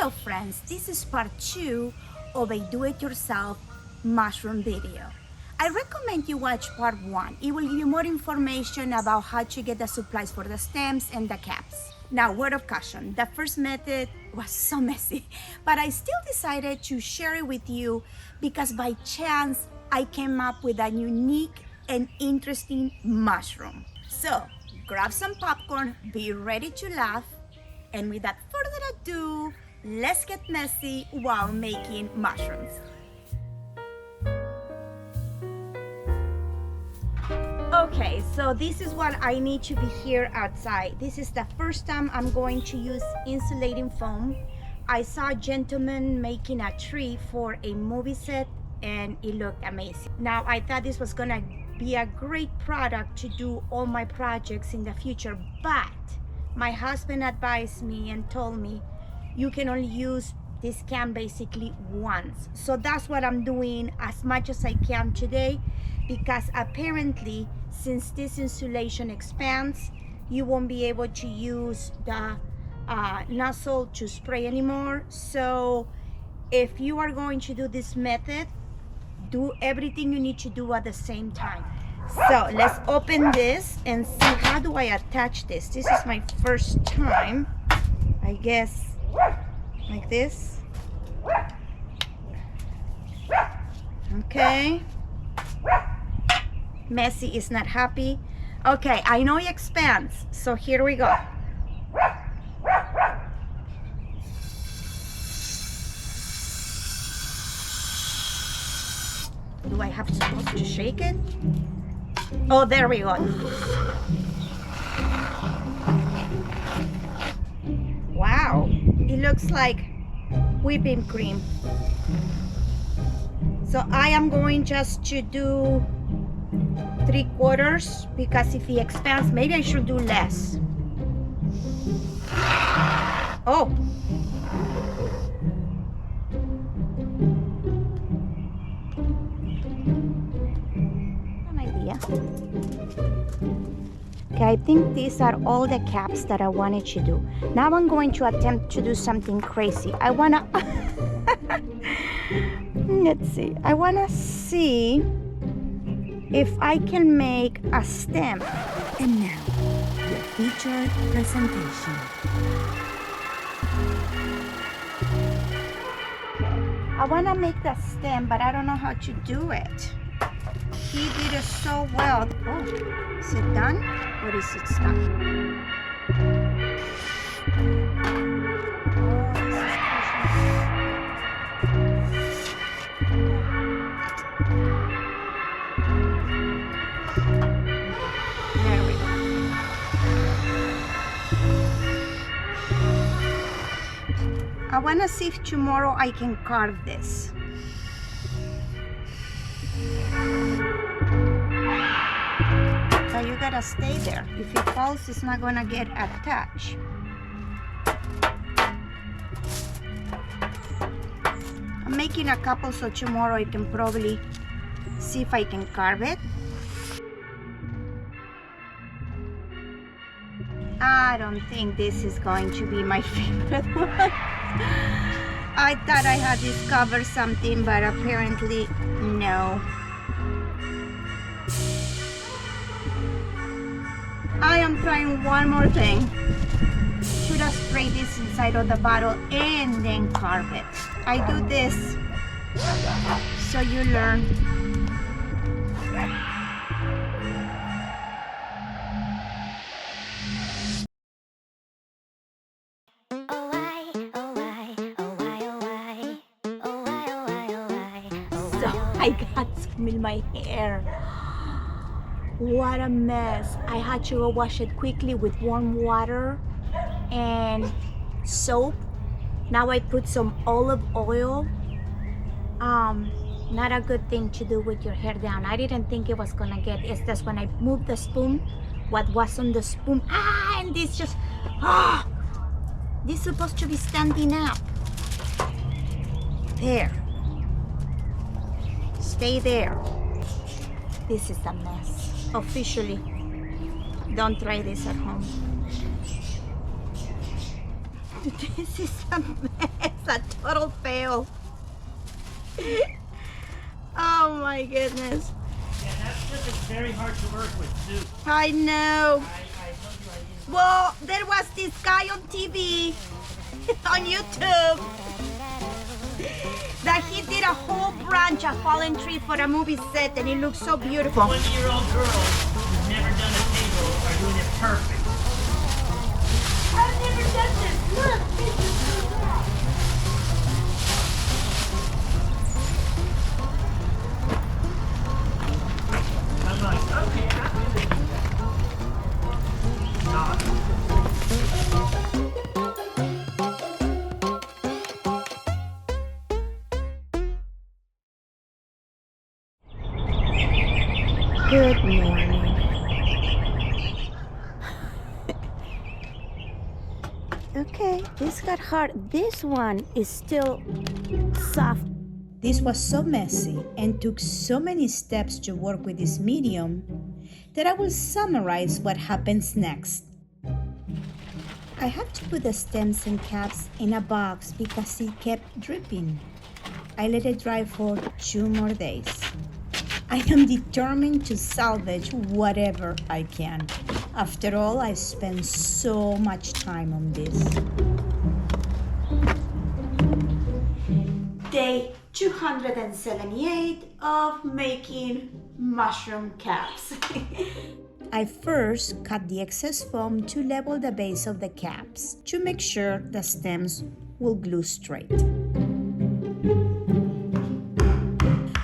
Hello friends, this is part 2 of a do-it-yourself mushroom video. I recommend you watch part 1. It will give you more information about how to get the supplies for the stems and the caps. Now, word of caution, the first method was so messy, but I still decided to share it with you because by chance I came up with a unique and interesting mushroom. So, grab some popcorn, be ready to laugh, and without further ado, let's get messy while making mushrooms. Okay, so this is what I need to be here outside. This is the first time I'm going to use insulating foam. I saw a gentleman making a tree for a movie set and it looked amazing. Now I thought this was gonna be a great product to do all my projects in the future, but my husband advised me and told me you can only use this can basically once. So that's what I'm doing as much as I can today, because apparently since this insulation expands, you won't be able to use the nozzle to spray anymore. So if you are going to do this method, do everything you need to do at the same time. So let's open this and see, how do I attach this? This is my first time. I guess like this. Okay. Messy is not happy. Okay, I know it expands, so here we go. Do I have to shake it? Oh, there we go. Wow, it looks like whipping cream. So I am going just to do 3/4, because if it expands, maybe I should do less. Oh. An idea. Okay, I think these are all the caps that I wanted to do. Now I'm going to attempt to do something crazy. I wanna let's see. I wanna see if I can make a stem. And now, the featured presentation. I want to make the stem, but I don't know how to do it. He did it so well. Oh, is it done? Or is it stuck? I want to see if tomorrow I can carve this. So you gotta stay there. If it falls, it's not gonna get attached. I'm making a couple, so tomorrow I can probably see if I can carve it. I don't think this is going to be my favorite one. I thought I had discovered something, but apparently no. I am trying one more thing. Should I spray this inside of the bottle and then carve it? I do this so you learn. I got some in my hair. What a mess. I had to go wash it quickly with warm water and soap. Now I put some olive oil. Not a good thing to do with your hair down. I didn't think it was gonna get. It's just when I moved the spoon, what was on the spoon, and this just, this is supposed to be standing up. There. Stay there. This is a mess. Officially, don't try this at home. This is a mess, a total fail. Oh my goodness. Yeah, that's because it's very hard to work with too. I know. I told you I didn't. Well, there was this guy on TV, on YouTube, that he did a whole branch of fallen tree for a movie set, and it looks so beautiful. 20-year-old girls who've never done a table are doing it perfect. I've never done this. Look, this is so bad. I'm like, okay, I'm gonna do that. Not. Good morning. Okay, this got hard. This one is still soft. This was so messy and took so many steps to work with this medium that I will summarize what happens next. I have to put the stems and caps in a box because it kept dripping. I let it dry for 2 more days. I am determined to salvage whatever I can. After all, I spent so much time on this. Day 278 of making mushroom caps. I first cut the excess foam to level the base of the caps to make sure the stems will glue straight.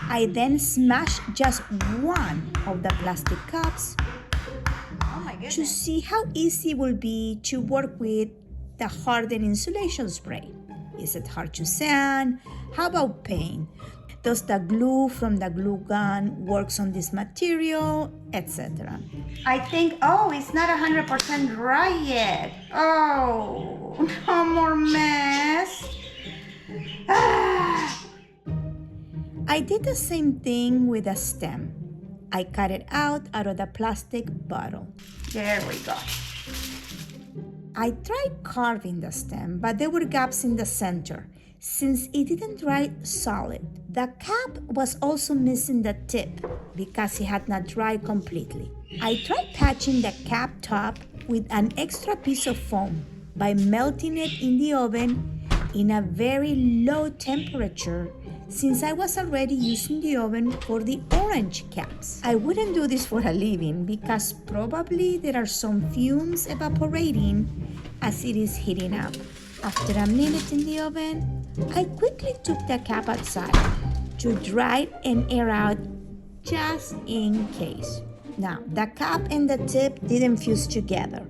I then smashed just one of the plastic cups to see how easy it will be to work with the hardened insulation spray. Is it hard to sand? How about paint? Does the glue from the glue gun works on this material, etc.? I think, it's not 100% dry yet. Oh, no more mess. I did the same thing with a stem. I cut it out of the plastic bottle. There we go. I tried carving the stem, but there were gaps in the center since it didn't dry solid. The cap was also missing the tip because it had not dried completely. I tried patching the cap top with an extra piece of foam by melting it in the oven in a very low temperature since I was already using the oven for the orange caps. I wouldn't do this for a living because probably there are some fumes evaporating as it is heating up. After a minute in the oven, I quickly took the cap outside to dry it and air out just in case. Now, the cap and the tip didn't fuse together,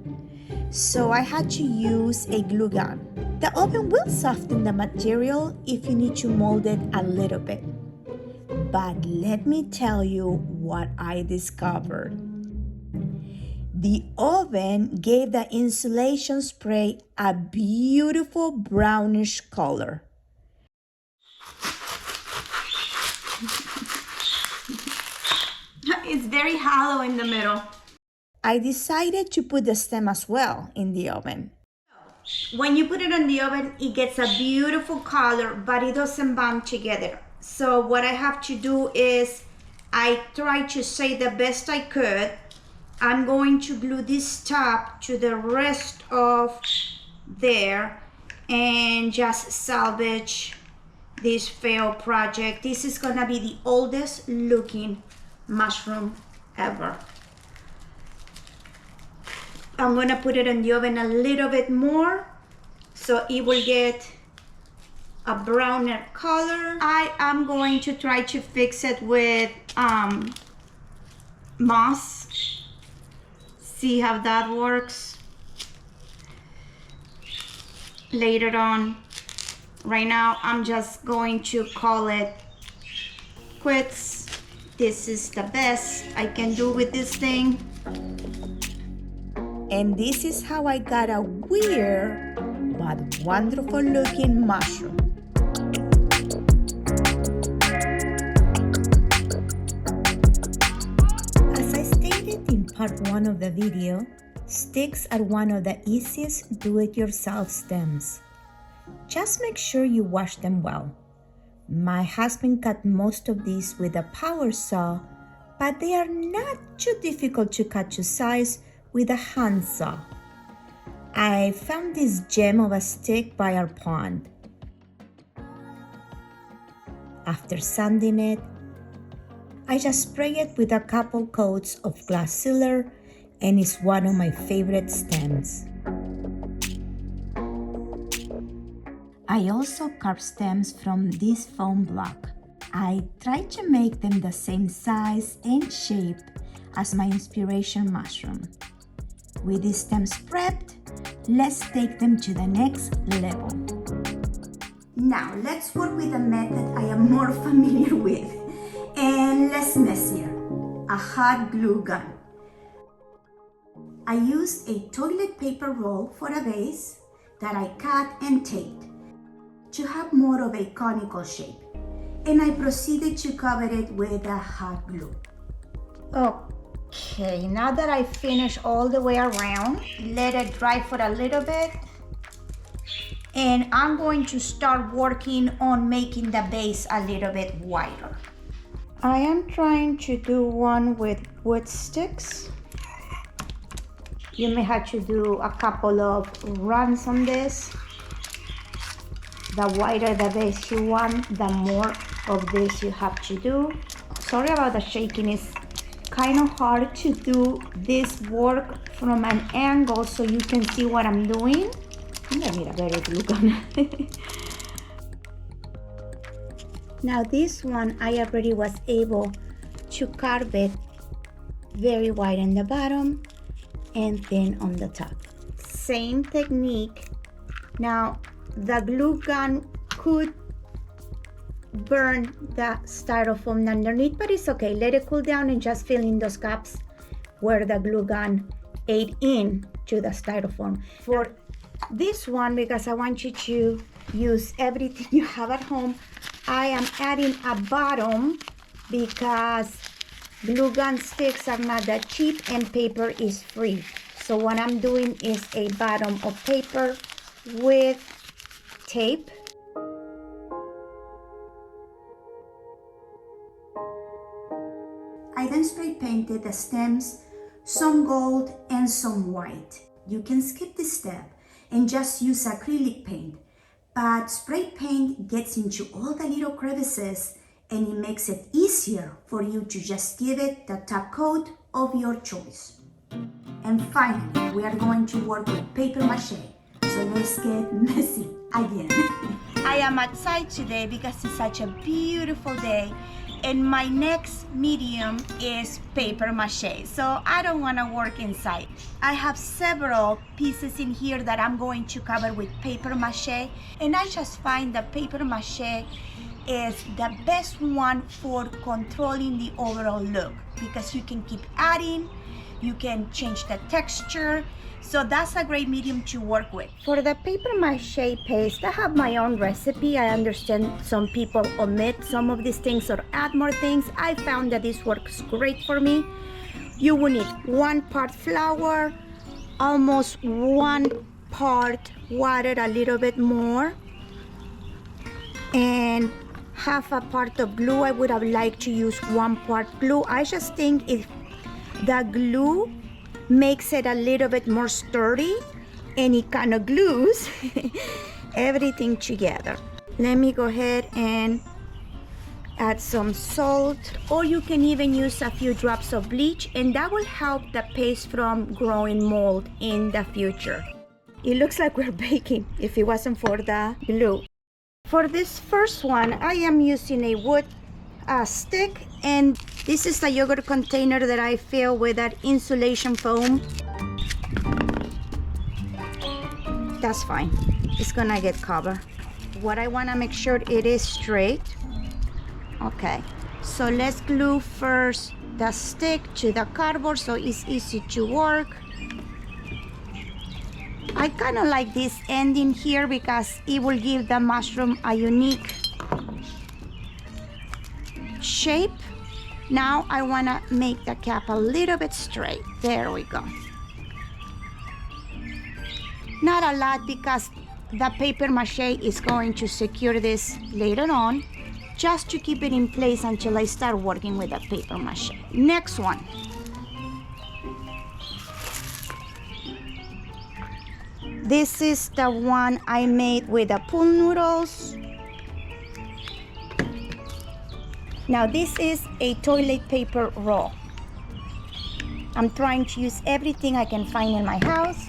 so I had to use a glue gun. The oven will soften the material if you need to mold it a little bit. But let me tell you what I discovered. The oven gave the insulation spray a beautiful brownish color. It's very hollow in the middle. I decided to put the stem as well in the oven. When you put it in the oven, it gets a beautiful color, but it doesn't bond together. So what I have to do is I try to say the best I could. I'm going to glue this top to the rest of there and just salvage this failed project. This is gonna be the oldest looking mushroom ever. I'm gonna put it in the oven a little bit more so it will get a browner color. I am going to try to fix it with moss. See how that works later on. Right now I'm just going to call it quits. This is the best I can do with this thing. And this is how I got a weird but wonderful looking mushroom. As I stated in part 1 of the video, Sticks are one of the easiest do-it-yourself stems. Just make sure you wash them well. My husband cut most of these with a power saw, but they are not too difficult to cut to size with a hand saw. I found this gem of a stick by our pond. After sanding it, I just spray it with a couple coats of glass sealer, and it's one of my favorite stems. I also carved stems from this foam block. I tried to make them the same size and shape as my inspiration mushroom. With these stems prepped, let's take them to the next level. Now let's work with a method I am more familiar with and less messier, a hot glue gun. I used a toilet paper roll for a base that I cut and taped to have more of a conical shape, and I proceeded to cover it with a hot glue. Okay, now that I finished all the way around, let it dry for a little bit, and I'm going to start working on making the base a little bit wider. I am trying to do one with wood sticks. You may have to do a couple of runs on this. The wider the base you want, the more of this you have to do. Sorry about the shaking, it's kind of hard to do this work from an angle so you can see what I'm doing. I think I need a better glue gun. Now this one, I already was able to carve it very wide in the bottom and thin on the top. Same technique. Now the glue gun could burn the styrofoam underneath, but it's okay. Let it cool down and just fill in those gaps where the glue gun ate in to the styrofoam. For this one, because I want you to use everything you have at home, I am adding a bottom because glue gun sticks are not that cheap and paper is free. So what I'm doing is a bottom of paper with tape. I then spray painted the stems, some gold and some white. You can skip this step and just use acrylic paint, but spray paint gets into all the little crevices and it makes it easier for you to just give it the top coat of your choice. And finally, we are going to work with paper mache. So let's get messy again. I am outside today because it's such a beautiful day, and my next medium is paper mache, so I don't want to work inside. I have several pieces in here that I'm going to cover with paper mache, and I just find that paper mache is the best one for controlling the overall look because you can keep adding, you can change the texture, so that's a great medium to work with. For the paper mache paste, I have my own recipe. I understand some people omit some of these things or add more things. I found that this works great for me. You will need 1 part flour, almost 1 part water, a little bit more, and half a part of glue. I would have liked to use 1 part glue. I just think if the glue makes it a little bit more sturdy and it kind of glues everything together. Let me go ahead and add some salt, or you can even use a few drops of bleach, and that will help the paste from growing mold in the future. It looks like we're baking if it wasn't for the glue. For this first one, I am using a wood stick, and this is the yogurt container that I fill with that insulation foam. That's fine, it's gonna get covered. What I want to make sure it is straight. Okay, so let's glue first the stick to the cardboard so it's easy to work. I kind of like this ending here because it will give the mushroom a unique shape. Now I want to make the cap a little bit straight. There we go. Not a lot because the paper mache is going to secure this later on, just to keep it in place until I start working with the paper mache. Next one. This is the one I made with the pool noodles. Now this is a toilet paper roll. I'm trying to use everything I can find in my house.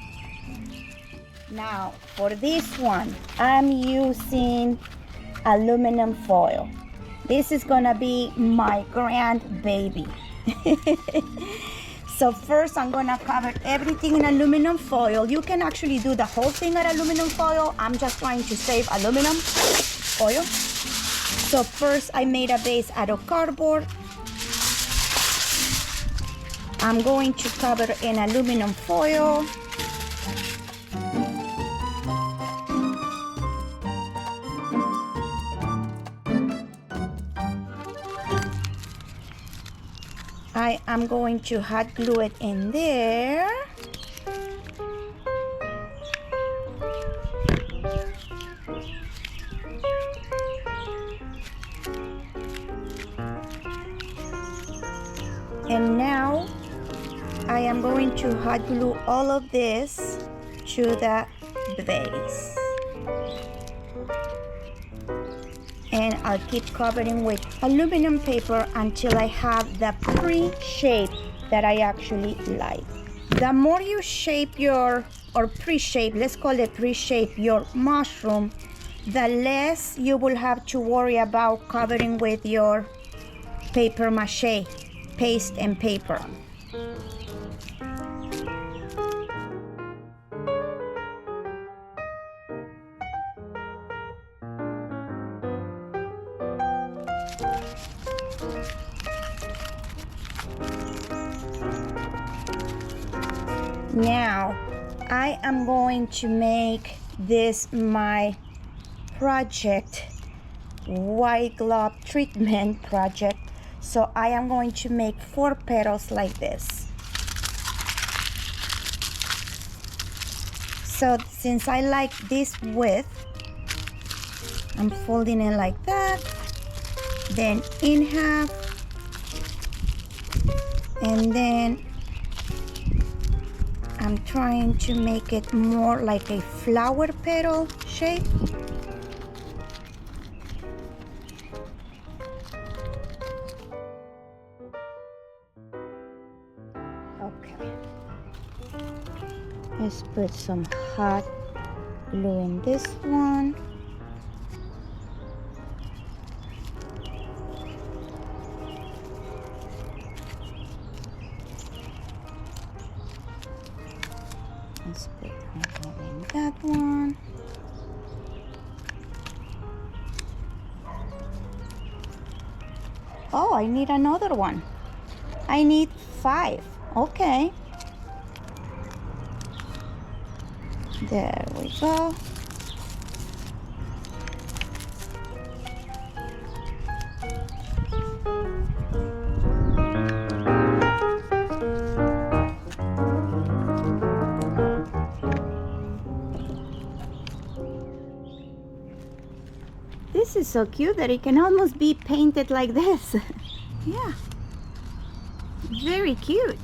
Now for this one, I'm using aluminum foil. This is gonna be my grandbaby. So first I'm gonna cover everything in aluminum foil. You can actually do the whole thing in aluminum foil. I'm just trying to save aluminum foil. So first I made a base out of cardboard. I'm going to cover in aluminum foil. I am going to hot glue it in there. And now I am going to hot glue all of this to the base. And I'll keep covering with aluminum paper until I have the pre-shape that I actually like. The more you shape your, or pre-shape, let's call it pre-shape your mushroom, the less you will have to worry about covering with your paper mache, paste and paper. Now, I am going to make this my project, white glove treatment project. So I am going to make 4 petals like this. So since I like this width, I'm folding it like that, then in half, and then I'm trying to make it more like a flower petal shape. Okay. Let's put some hot glue in this one. Let's put hot glue in that one. Oh, I need another one. I need 5. Okay. There we go. This is so cute that it can almost be painted like this. Yeah. Very cute.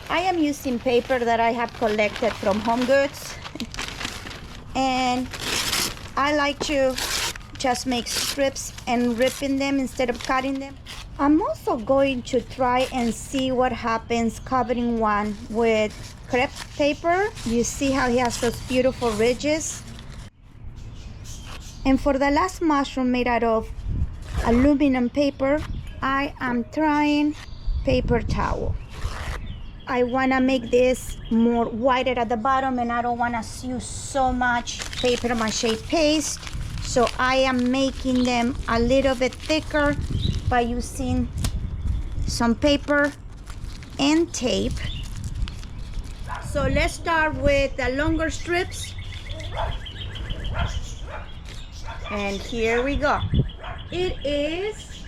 I am using paper that I have collected from Home Goods, and I like to just make strips and ripping them instead of cutting them. I'm also going to try and see what happens covering one with crepe paper. You see how he has those beautiful ridges? And for the last mushroom made out of aluminum paper, I am trying paper towel. I want to make this more whiter at the bottom, and I don't want to use so much paper mache paste, so I am making them a little bit thicker by using some paper and tape. So let's start with the longer strips, and here we go. It is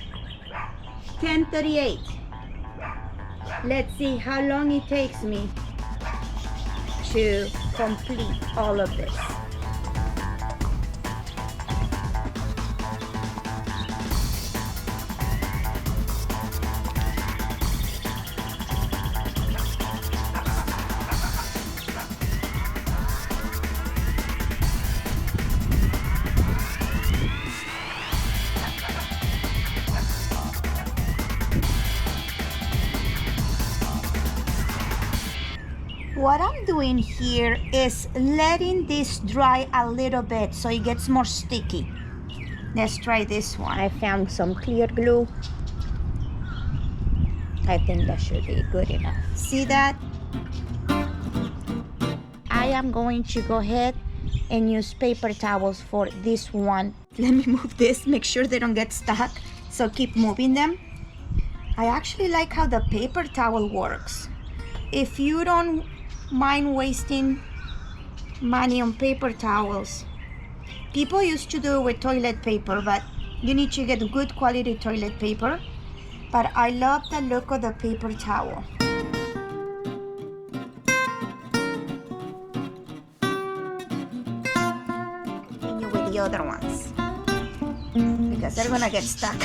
10:38. Let's see how long it takes me. to complete all of this. What I'm doing here is letting this dry a little bit so it gets more sticky. Let's try this one. I found some clear glue. I think that should be good enough. See that? I am going to go ahead and use paper towels for this one. Let me move this, make sure they don't get stuck. So keep moving them. I actually like how the paper towel works. If you don't mind wasting money on paper towels, people used to do it with toilet paper, but you need to get good quality toilet paper. But I love the look of the paper towel. Continue with the other ones because they're gonna get stuck.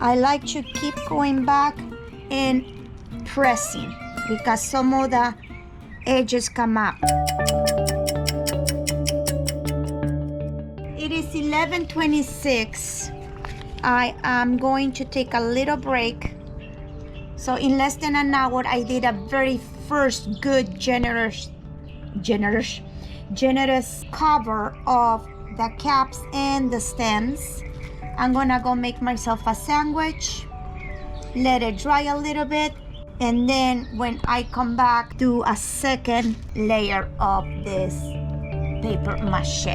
I like to keep going back and pressing because some of the edges come up. It is 11:26. I am going to take a little break. So in less than an hour, I did a very first good generous cover of the caps and the stems. I'm gonna go make myself a sandwich, let it dry a little bit, and then when I come back, do a second layer of this paper mache.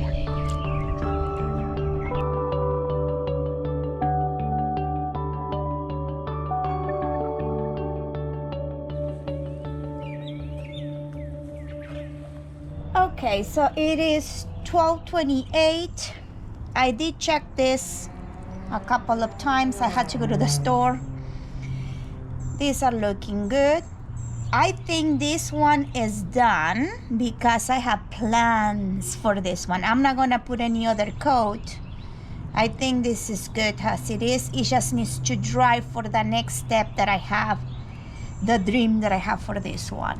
Okay, so it is 12:28. I did check this a couple of times. I had to go to the store. These are looking good. I think this one is done because I have plans for this one. I'm not gonna put any other coat. I think this is good as it is. It just needs to dry for the next step that I have, the dream that I have for this one.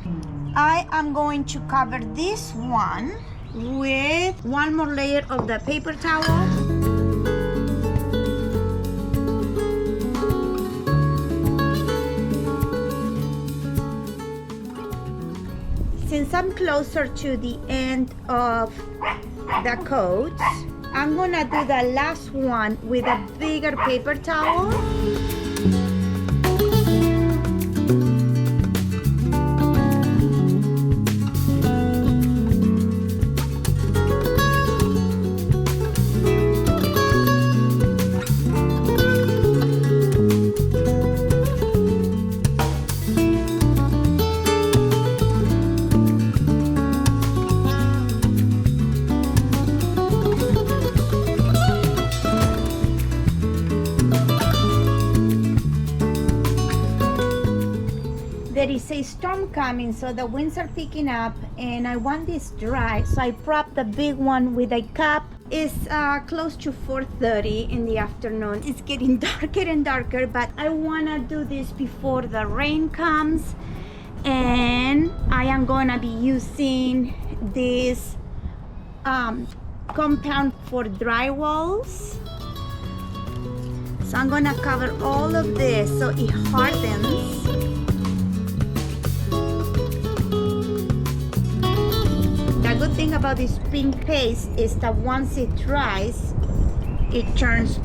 I am going to cover this one with one more layer of the paper towel. Since I'm closer to the end of the coats, I'm gonna do the last one with a bigger paper towel. There is a storm coming, so the winds are picking up and I want this dry, so I propped the big one with a cup. It's close to 4:30 in the afternoon. It's getting darker and darker, but I want to do this before the rain comes, and I am gonna be using this compound for drywalls. So I'm gonna cover all of this so it hardens. The good thing about this pink paste is that once it dries, it turns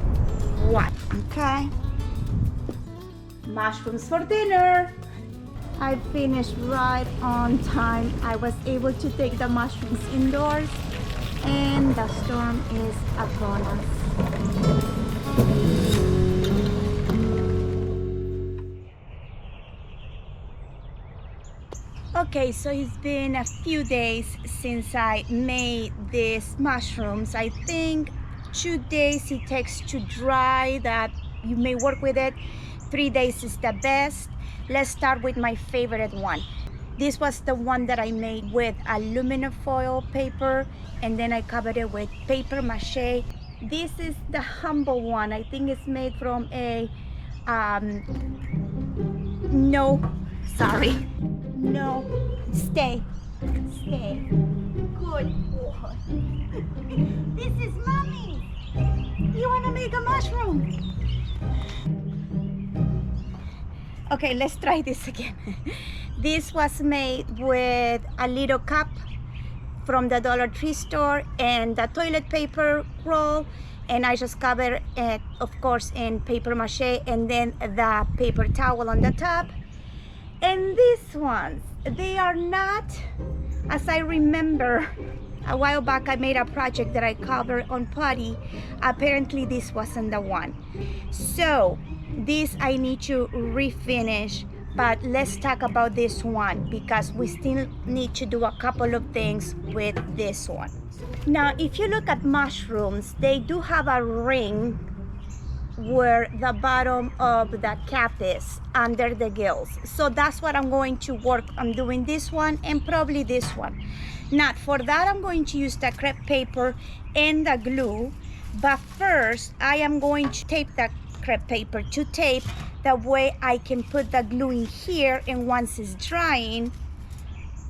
white. Okay. Mushrooms for dinner. I finished right on time. I was able to take the mushrooms indoors, and the storm is upon us. Okay, so it's been a few days since I made these mushrooms. I think 2 days it takes to dry, that you may work with it. 3 days is the best. Let's start with my favorite one. This was the one that I made with aluminum foil paper, and then I covered it with paper mache. This is the humble one. I think it's made from a no, stay, good boy. This is mommy. You want to make a mushroom? Okay, let's try this again. This was made with a little cup from the Dollar Tree store and the toilet paper roll, and I just covered it, of course, in paper mache, and then the paper towel on the top. And these ones, they are not, as I remember, a while back I made a project that I covered on Putty. Apparently this wasn't the one. So this I need to refinish, but let's talk about this one because we still need to do a couple of things with this one. Now, if you look at mushrooms, they do have a ring where the bottom of the cap is, under the gills. So that's what I'm going to work on, doing this one and probably this one. Now, for that, I'm going to use the crepe paper and the glue. But first, I am going to tape the crepe paper to tape. That way I can put the glue in here, and once it's drying,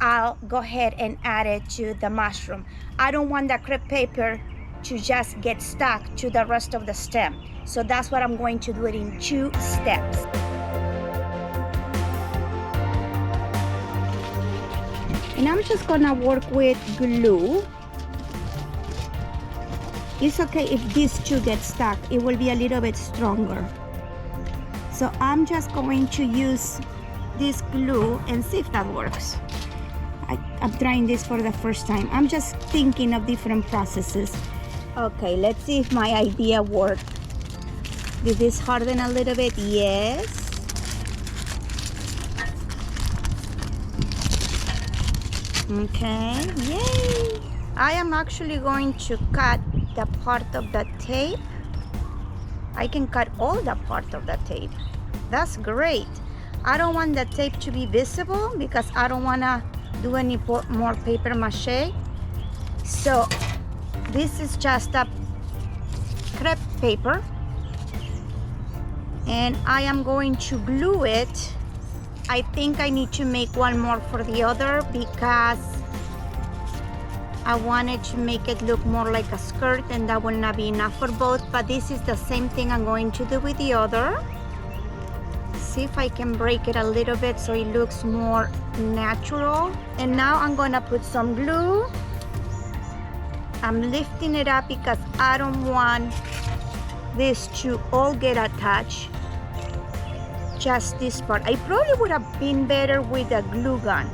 I'll go ahead and add it to the mushroom. I don't want the crepe paper to just get stuck to the rest of the stem. So that's what I'm going to do it in 2 steps. And I'm just gonna work with glue. It's okay if these 2 get stuck. It will be a little bit stronger. So I'm just going to use this glue and see if that works. I'm trying this for the first time. I'm just thinking of different processes. Okay, let's see if my idea worked. Did this harden a little bit? Yes. Okay, yay! I am actually going to cut the part of the tape. I can cut all the part of the tape. That's great. I don't want the tape to be visible because I don't want to do any more paper mache. So this is just a crepe paper, and I am going to glue it. I think I need to make one more for the other because I wanted to make it look more like a skirt, and that will not be enough for both. But this is the same thing I'm going to do with the other. See if I can break it a little bit so it looks more natural. And now I'm gonna put some glue. I'm lifting it up because I don't want this to all get attached. Just this part. I probably would have been better with a glue gun,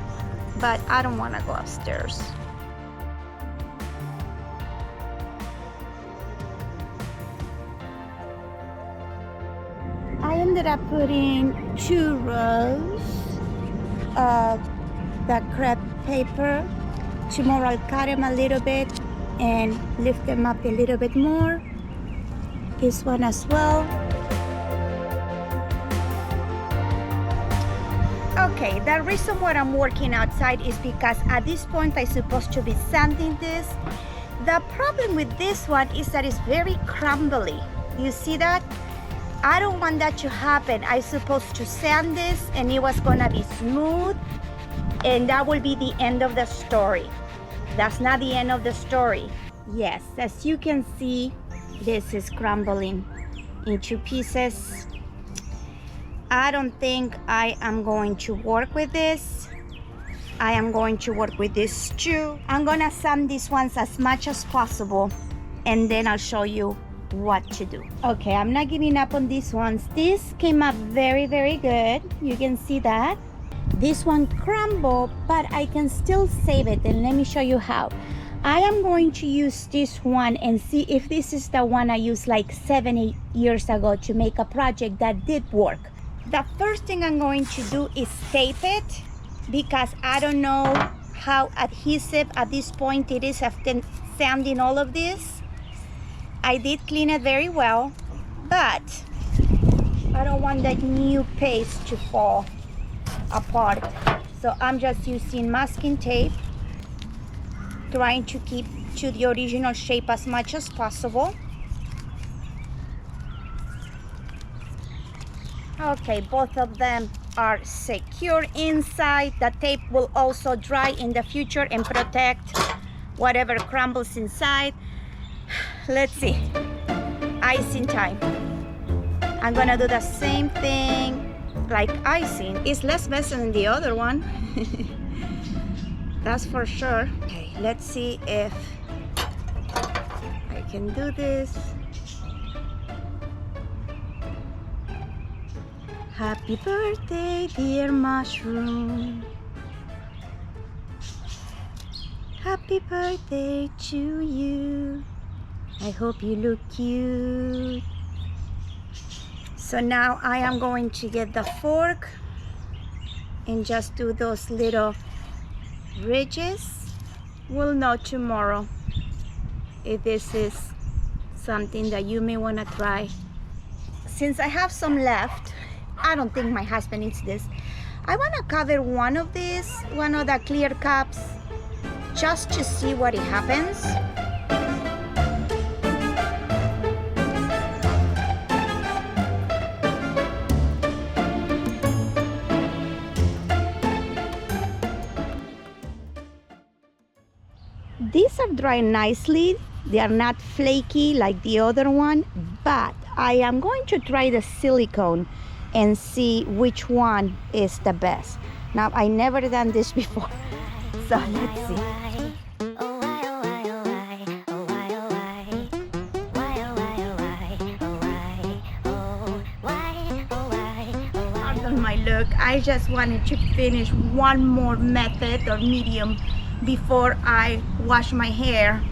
but I don't want to go upstairs. I ended up putting 2 rows of the crepe paper. Tomorrow I'll cut them a little bit and lift them up a little bit more. This one as well. Okay, the reason why I'm working outside is because at this point I'm supposed to be sanding this. The problem with this one is that it's very crumbly. You see that? I don't want that to happen. I'm supposed to sand this and it was gonna be smooth, and that will be the end of the story. That's not the end of the story. Yes, as you can see, this is crumbling into pieces. I don't think I am going to work with this. I am going to work with this too. I'm gonna sand these ones as much as possible, and then I'll show you what to do. Okay, I'm not giving up on these ones. This came up very, very good. You can see that. This one crumbled, but I can still save it, and let me show you how. I am going to use this one and see if this is the one I used like 7-8 years ago to make a project that did work. The first thing I'm going to do is tape it because I don't know how adhesive at this point it is after sanding all of this. I did clean it very well, but I don't want that new paste to fall apart. So I'm just using masking tape, trying to keep to the original shape as much as possible. Okay, both of them are secure inside. The tape will also dry in the future and protect whatever crumbles inside. Let's see. Icing time. I'm gonna do the same thing like icing. It's less messy than the other one. That's for sure. Okay, let's see if I can do this. Happy birthday, dear mushroom. Happy birthday to you. I hope you look cute. So now I am going to get the fork and just do those little ridges. We'll know tomorrow if this is something that you may want to try. Since I have some left, I don't think my husband eats this. I want to cover one of these, one of the clear cups, just to see what it happens. These are dry nicely. They are not flaky like the other one, but I am going to try the silicone and see which one is the best. Now, I never done this before, so let's see. Pardon my look, I just wanted to finish one more method or medium before I wash my hair.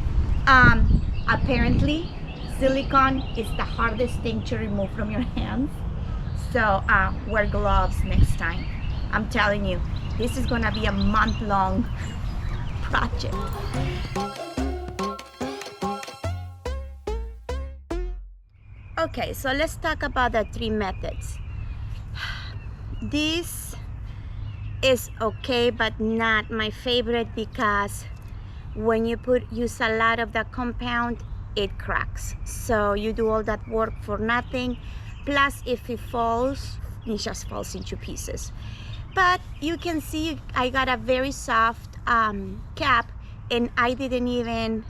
Apparently, silicone is the hardest thing to remove from your hands. So wear gloves next time. I'm telling you, this is gonna be a month-long project. Okay, so let's talk about the 3 methods. This is okay, but not my favorite because when you use a lot of the compound, it cracks. So you do all that work for nothing. Plus, if it falls, it just falls into pieces. But you can see I got a very soft cap, and I didn't even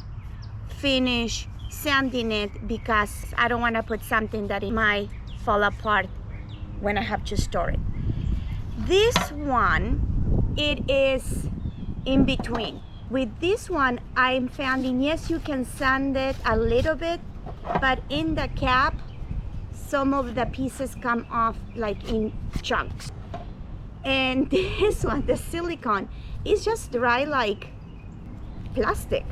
finish sanding it because I don't want to put something that it might fall apart when I have to store it. This one, it is in between. With this one, I'm finding, yes, you can sand it a little bit, but in the cap, some of the pieces come off like in chunks. And this one, the silicone, is just dry like plastic.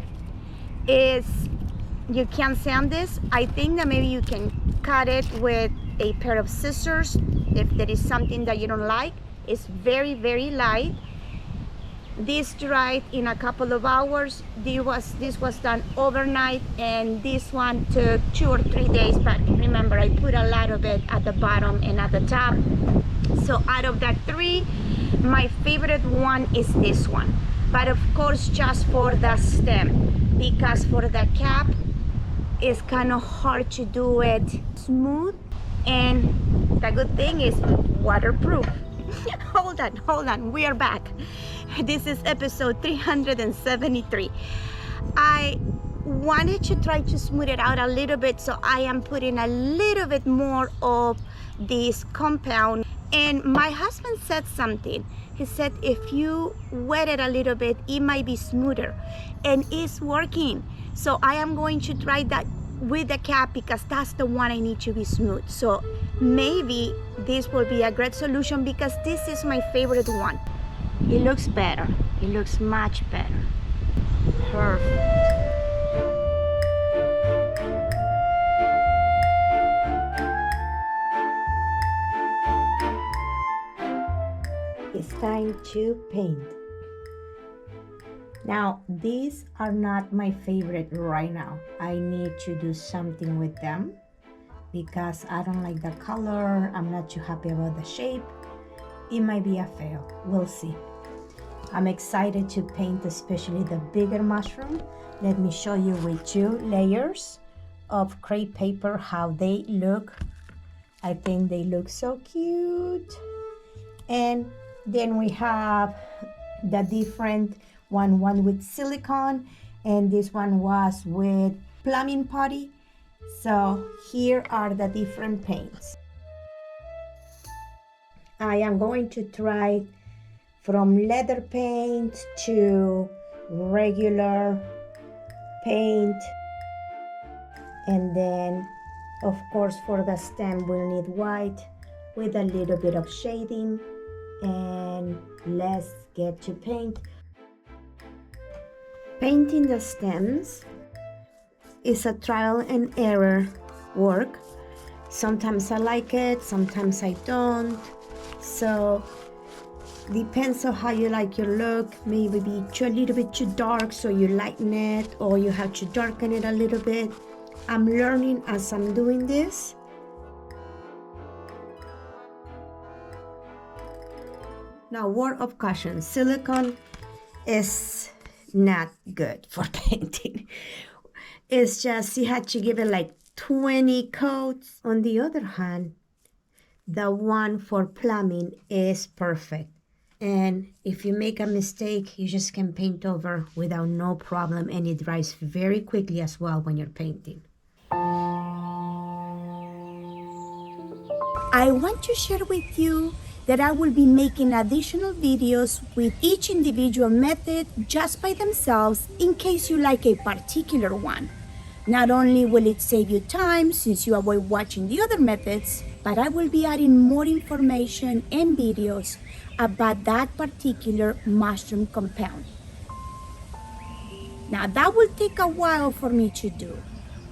You can sand this. I think that maybe you can cut it with a pair of scissors if there is something that you don't like. It's very, very light. This dried in a couple of hours. This was done overnight, and this one took 2 or 3 days, but remember I put a lot of it at the bottom and at the top. So out of that 3, my favorite one is this one, but of course just for the stem, because for the cap it's kind of hard to do it smooth, and the good thing is waterproof. Hold on, we are back. This is episode 373. I wanted to try to smooth it out a little bit, so I am putting a little bit more of this compound. And my husband said something. He said if you wet it a little bit, it might be smoother, and it's working. So I am going to try that with the cap because that's the one I need to be smooth. So maybe this will be a great solution because this is my favorite one. It looks better. It looks much better. Perfect. It's time to paint. Now, these are not my favorite right now. I need to do something with them because I don't like the color. I'm not too happy about the shape. It might be a fail. We'll see. I'm excited to paint especially the bigger mushroom. Let me show you with 2 layers of crepe paper how they look. I think they look so cute. And then we have the different one with silicone, and this one was with plumbing putty. So here are the different paints. I am going to try from leather paint to regular paint, and then of course for the stem we'll need white with a little bit of shading. And let's get to paint. Painting the stems is a trial and error work. Sometimes I like it, sometimes I don't. So depends on how you like your look. Maybe be a little bit too dark so you lighten it, or you have to darken it a little bit. I'm learning as I'm doing this. Now, word of caution, silicone is not good for painting. It's just you had to give it like 20 coats. On the other hand, the one for plumbing is perfect. And if you make a mistake, you just can paint over without no problem, and it dries very quickly as well when you're painting. I want to share with you that I will be making additional videos with each individual method just by themselves in case you like a particular one. Not only will it save you time since you avoid watching the other methods, but I will be adding more information and videos about that particular mushroom compound. Now that will take a while for me to do,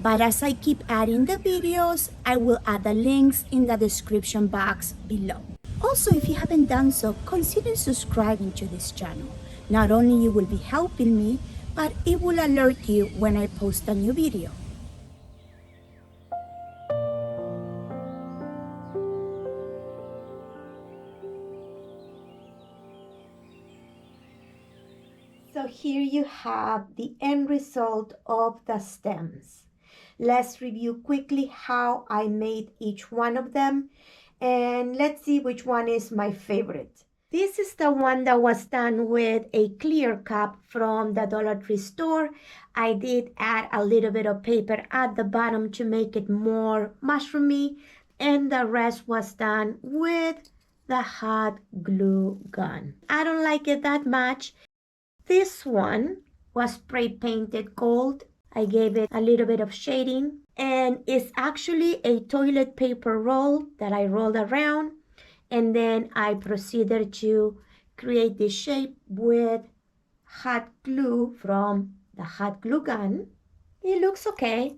but as I keep adding the videos, I will add the links in the description box below. Also, if you haven't done so, consider subscribing to this channel. Not only you will be helping me, but it will alert you when I post a new video. So here you have the end result of the stems. Let's review quickly how I made each one of them, and let's see which one is my favorite. This is the one that was done with a clear cup from the Dollar Tree store. I did add a little bit of paper at the bottom to make it more mushroomy, and the rest was done with the hot glue gun. I don't like it that much. This one was spray painted gold. I gave it a little bit of shading, and it's actually a toilet paper roll that I rolled around, and then I proceeded to create this shape with hot glue from the hot glue gun. It looks okay.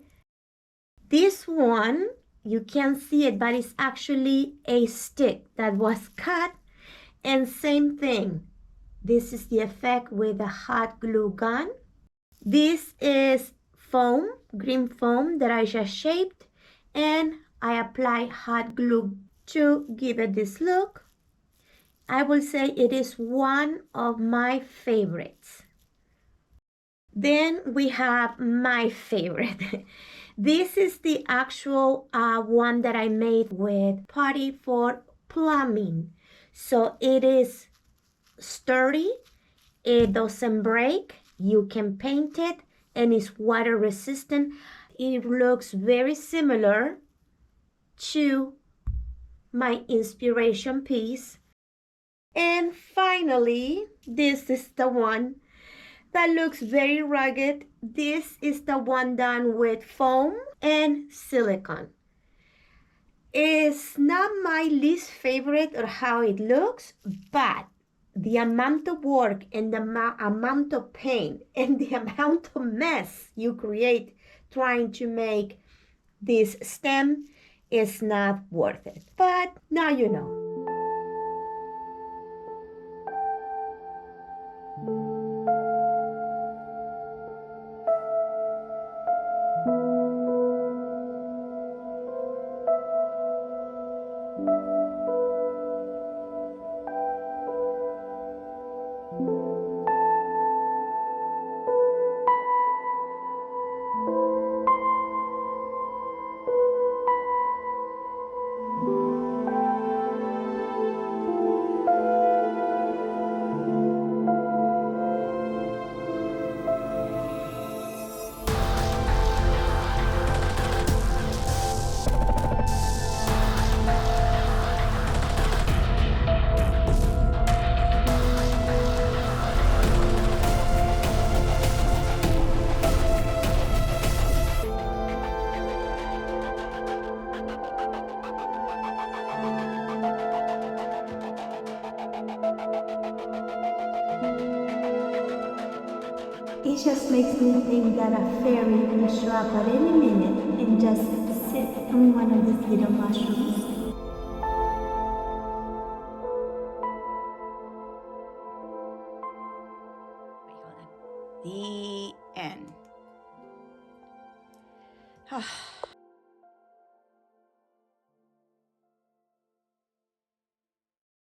This one, you can't see it, but it's actually a stick that was cut, and same thing. This is the effect with the hot glue gun. This is foam, green foam that I just shaped, and I apply hot glue to give it this look. I will say it is one of my favorites. Then we have my favorite. This is the actual one that I made with Putty for plumbing. So it is sturdy, it doesn't break, you can paint it, and it's water resistant. It looks very similar to my inspiration piece. And finally, this is the one that looks very rugged. This is the one done with foam and silicone. It's not my least favorite or how it looks, but the amount of work and the amount of paint and the amount of mess you create trying to make this stem is not worth it. But now you know. It just makes me think that a fairy can show up at any minute and just sit on one of these little mushrooms. The end.